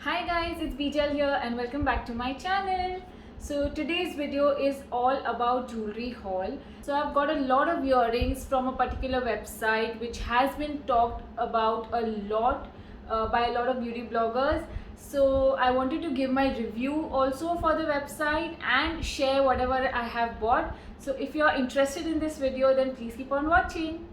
Hi guys, it's Bijal here and welcome back to my channel. So today's video is all about jewelry haul. So I've got a lot of earrings from a particular website which has been talked about a lot by a lot of beauty bloggers. So I wanted to give my review also for the website and share whatever I have bought. So if you're interested in this video, then please keep on watching.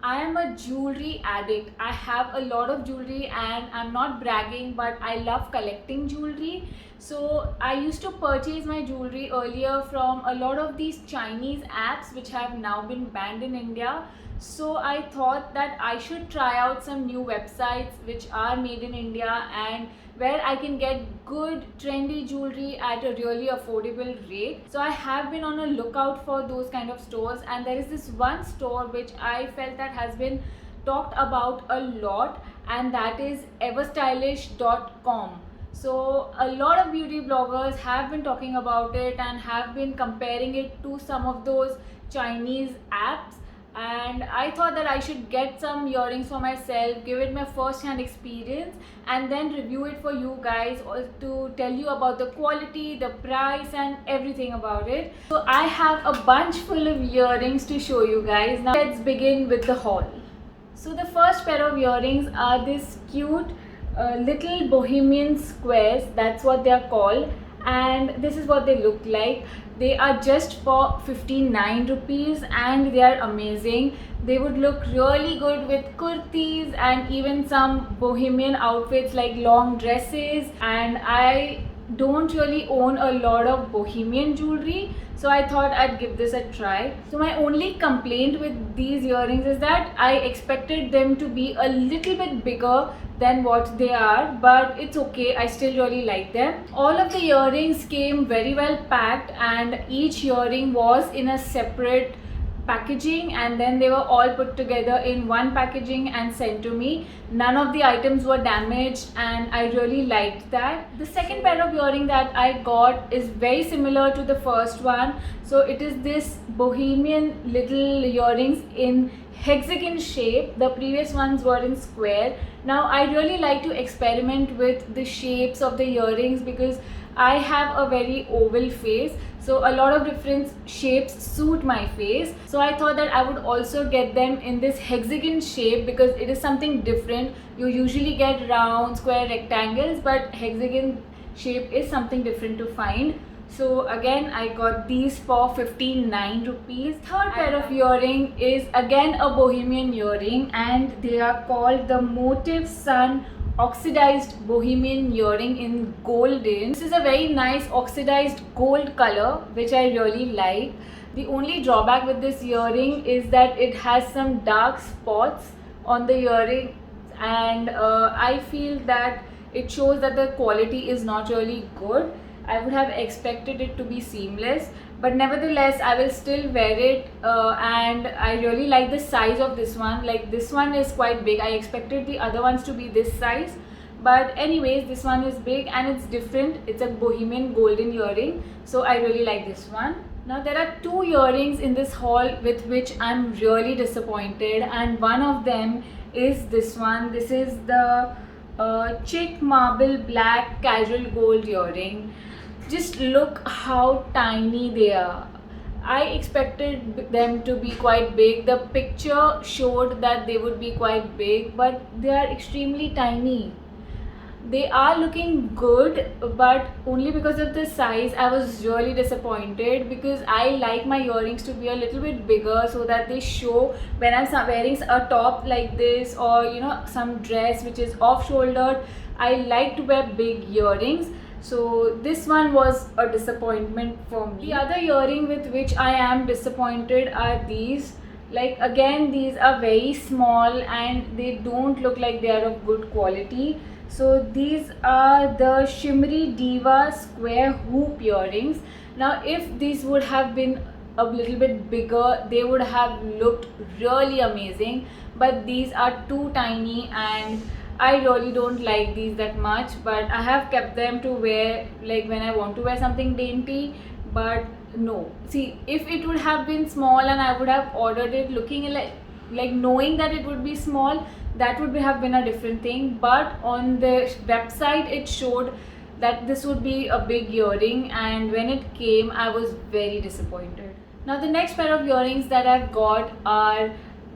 I am a jewelry addict. I have a lot of jewelry and I'm not bragging, but I love collecting jewelry. So I used to purchase my jewelry earlier from a lot of these Chinese apps which have now been banned in India. So I thought that I should try out some new websites which are made in India and where I can get good trendy jewelry at a really affordable rate. So I have been on a lookout for those kind of stores, and there is this one store which I felt that has been talked about a lot, and that is everstylish.com. So a lot of beauty bloggers have been talking about it and have been comparing it to some of those Chinese apps, and I thought that I should get some earrings for myself, give it my first hand experience, and then review it for you guys to tell you about the quality, the price and everything about it. So I have a bunch full of earrings to show you guys. Now let's begin with the haul. So the first pair of earrings are this cute little bohemian squares, that's what they are called, and this is what they look like. They are just for 59 rupees and they are amazing. They would look really good with kurtis and even some bohemian outfits like long dresses, and I don't really own a lot of bohemian jewelry, so I thought I'd give this a try. So my only complaint with these earrings is that I expected them to be a little bit bigger than what they are, but it's okay, I still really like them. All of the earrings came very well packed and each earring was in a separate packaging, and then they were all put together in one packaging and sent to me. None of the items were damaged and I really liked that. The second pair of earring that I got is very similar to the first one. So it is this bohemian little earrings in hexagon shape. The previous ones were in square. Now I really like to experiment with the shapes of the earrings because I have a very oval face, so a lot of different shapes suit my face. So I thought that I would also get them in this hexagon shape because it is something different. You usually get round, square, rectangles, but hexagon shape is something different to find. So again, I got these for 59 rupees. Third pair of earring is again a bohemian earring, and they are called the Motive Sun oxidized bohemian earring in golden. This is a very nice oxidized gold color which I really like. The only drawback with this earring is that it has some dark spots on the earring, and I feel that it shows that the quality is not really good. I would have expected it to be seamless, but nevertheless I will still wear it, and I really like the size of this one. Like, this one is quite big. I expected the other ones to be this size, but anyways, this one is big and it's different. It's a bohemian golden earring, so I really like this one. Now there are two earrings in this haul with which I'm really disappointed, and one of them is this one. This is the chick marble black casual gold earring. Just look how tiny they are. I expected them to be quite big. The picture showed that they would be quite big, but they are extremely tiny. They are looking good, but only because of the size I was really disappointed, because I like my earrings to be a little bit bigger so that they show when I'm wearing a top like this, or some dress which is off shouldered. I like to wear big earrings. So this one was a disappointment for me. The other earring with which I am disappointed are these. Like, again, these are very small and they don't look like they are of good quality. So these are the Shimmery Diva square hoop earrings. Now if these would have been a little bit bigger, they would have looked really amazing, but these are too tiny and I really don't like these that much. But I have kept them to wear like when I want to wear something dainty, but no. See, if it would have been small and I would have ordered it looking like knowing that it would be small, that would have been a different thing. But on the website it showed that this would be a big earring, and when it came I was very disappointed. Now the next pair of earrings that I've got are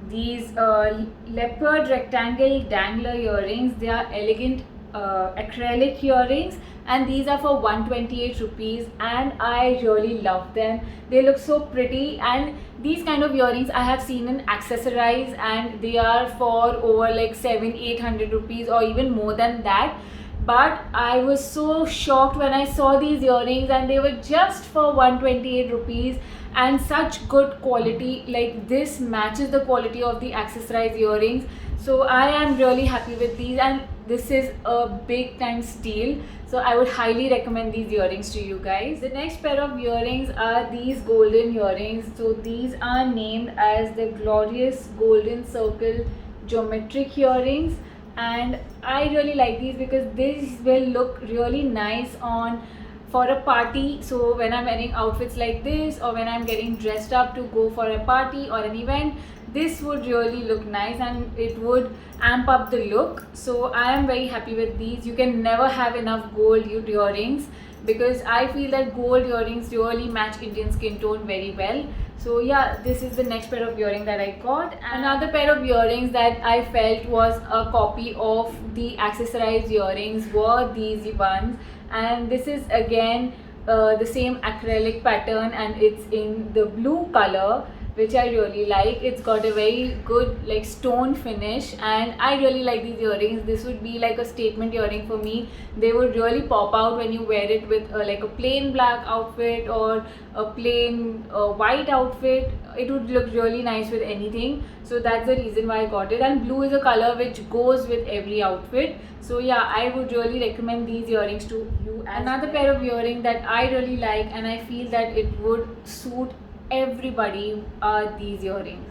these leopard rectangle dangler earrings. They are elegant acrylic earrings, and these are for 128 rupees, and I really love them. They look so pretty, and these kind of earrings I have seen in Accessorize, and they are for over like 700-800 rupees or even more than that. But I was so shocked when I saw these earrings, and they were just for 128 rupees and such good quality. Like, this matches the quality of the Accessorize earrings, so I am really happy with these, and this is a big time steal, so I would highly recommend these earrings to you guys. The next pair of earrings are these golden earrings. So these are named as the Glorious Golden Circle Geometric Earrings, and I really like these because these will look really nice on for a party. So when I'm wearing outfits like this, or when I'm getting dressed up to go for a party or an event, this would really look nice and it would amp up the look. So I am very happy with these. You can never have enough gold earrings, because I feel that gold earrings really match Indian skin tone very well. So yeah, this is the next pair of earring that I got. Another pair of earrings that I felt was a copy of the Accessorize earrings were these ones, and this is again the same acrylic pattern, and it's in the blue color, which I really like. It's got a very good like stone finish, and I really like these earrings. This would be like a statement earring for me. They would really pop out when you wear it with like a plain black outfit or a plain white outfit. It would look really nice with anything, so that's the reason why I got it. And blue is a color which goes with every outfit, so yeah, I would really recommend these earrings to you. Another pair of earring that I really like and I feel that it would suit everybody are these earrings.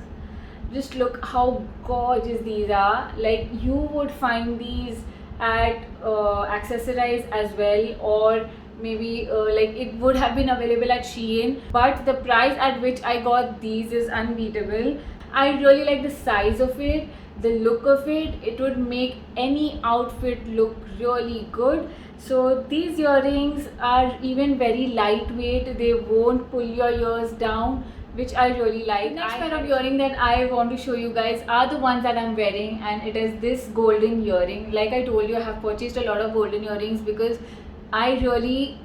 Just look how gorgeous these are. Like, you would find these at Accessorize as well, or maybe like it would have been available at Shein, but the price at which I got these is unbeatable. I really like the size of it, the look of it. It would make any outfit look really good. So these earrings are even very lightweight. They won't pull your ears down, which I really like. The next pair of earring that I want to show you guys are the ones that I'm wearing, and it is this golden earring. Like I told you, I have purchased a lot of golden earrings because I really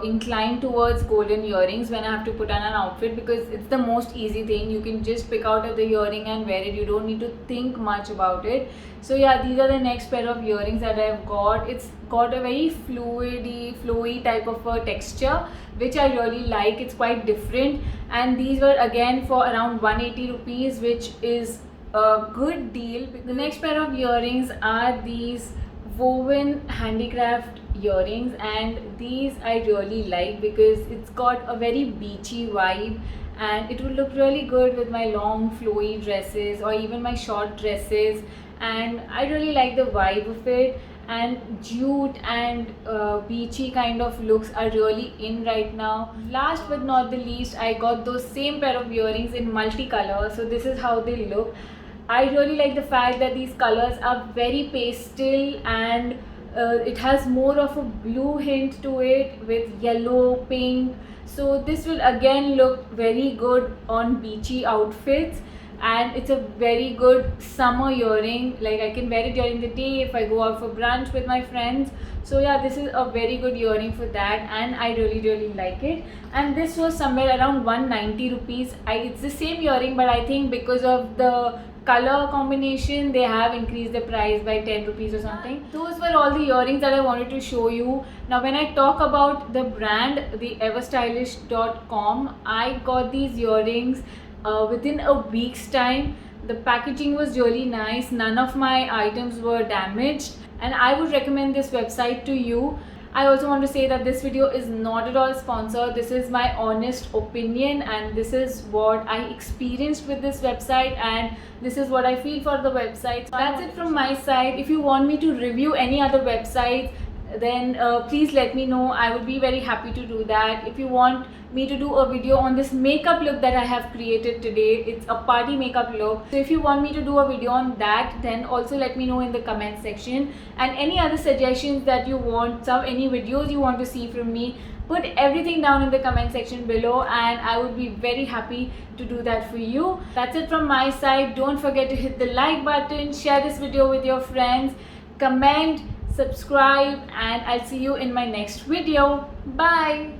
incline towards golden earrings when I have to put on an outfit, because it's the most easy thing. You can just pick out the earring and wear it. You don't need to think much about it. So yeah, these are the next pair of earrings that I've got. It's got a very flowy type of a texture, which I really like. It's quite different, and these were again for around 180 rupees, which is a good deal. The next pair of earrings are these woven handicraft earrings, and these I really like because it's got a very beachy vibe, and it would look really good with my long flowy dresses or even my short dresses, and I really like the vibe of it. And jute and beachy kind of looks are really in right now. Last but not the least, I got those same pair of earrings in multicolor. So this is how they look. I really like the fact that these colors are very pastel, and it has more of a blue hint to it with yellow, pink. So this will again look very good on beachy outfits, and it's a very good summer earring. Like, I can wear it during the day if I go out for brunch with my friends. So yeah, this is a very good earring for that, and I really like it. And this was somewhere around 190 rupees. It's the same earring, but I think because of the color combination they have increased the price by 10 rupees or something. Those were all the earrings that I wanted to show you. Now when I talk about the brand, the everstylish.com, I got these earrings within a week's time. The packaging was really nice. None of my items were damaged, and I would recommend this website to you. I also want to say that this video is not at all sponsored. This is my honest opinion, and this is what I experienced with this website, and this is what I feel for the website. So that's it from my side. If you want me to review any other websites, then please let me know. I would be very happy to do that. If you want me to do a video on this makeup look that I have created today, it's a party makeup look, so if you want me to do a video on that, then also let me know in the comment section. And any other suggestions that you want, any videos you want to see from me, put everything down in the comment section below and I would be very happy to do that for you. That's it from my side. Don't forget to hit the like button, share this video with your friends, comment, subscribe, and I'll see you in my next video. Bye.